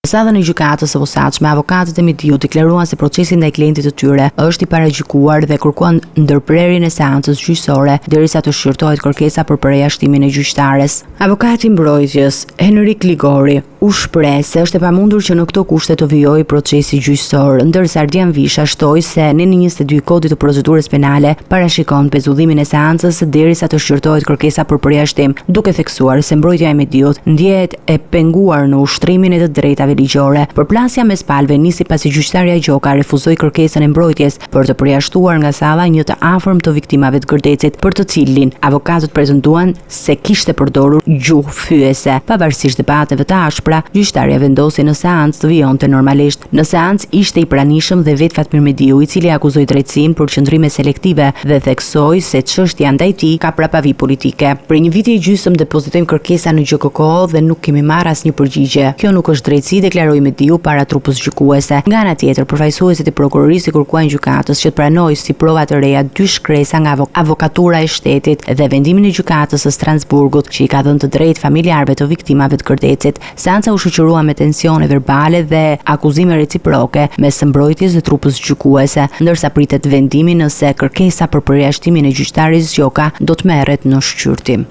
Sa dhe në gjykatës së posaçme, avokatët e Mediut deklaruan se procesi ndaj klientit të tyre është i paragjykuar dhe kërkuan ndërprerjen e seancës gjyqësore derisa të shqyrtohet kërkesa për përjashtimin e gjyqtares. Avokati i mbrojtjes, Henrik Ligori, u shpreh se është e pamundur që në këto kushte të vijojë procesi gjyqësor, ndërsa Ardian Visha shtoi se në 21 Kodit të procedurës penale parashikon pezullimin e seancës derisa të shqyrtohet kërkesa për përjashtim, duke theksuar se mbrojtja e Mediut ndjehet e penguar në ushtrimin e të drejtave ligjore. Përplasja mes palëve nisi pasi gjyqtarja Gjoka refuzoi kërkesën e mbrojtjes për të përjashtuar nga salla një të afërm të viktimave të gërdecit, për të cilin avokatët pretenduan se kishte përdorur gjuhë fyese. Pavarësisht debateve të ashpra, gjyqtarja vendosi në seancë të vijonte normalisht. Në seancë ishte i pranishëm dhe vet Fatmir Mediu, i cili akuzoi drejtsinë për qëndrime selektive dhe theksoi se çështja ndaj tij ka prapavi politike. Për një vit e gjysmë depozitojmë kërkesa në GJKK dhe nuk kemi marrë asnjë përgjigje. Kjo nuk është drejtësi, deklaroi Mediu para trupës gjykuese. Nga ana tjetër, përfaqësuesit e prokurorisë kërkuan gjykatës që të pranojë si prova të reja 2 shkresa nga avokatura e shtetit dhe vendimin e gjykatës së Strasburgut që i ka dhënë të drejtë familjarëve të viktimave të gërdecit. Seanca u shoqërua me tensione verbale dhe akuzime reciproke mes mbrojtjes dhe trupës gjykuese, ndërsa pritet vendimi nëse kërkesa për përjashtimin e gjyqtares Gjoka do të merret në shqyrtim.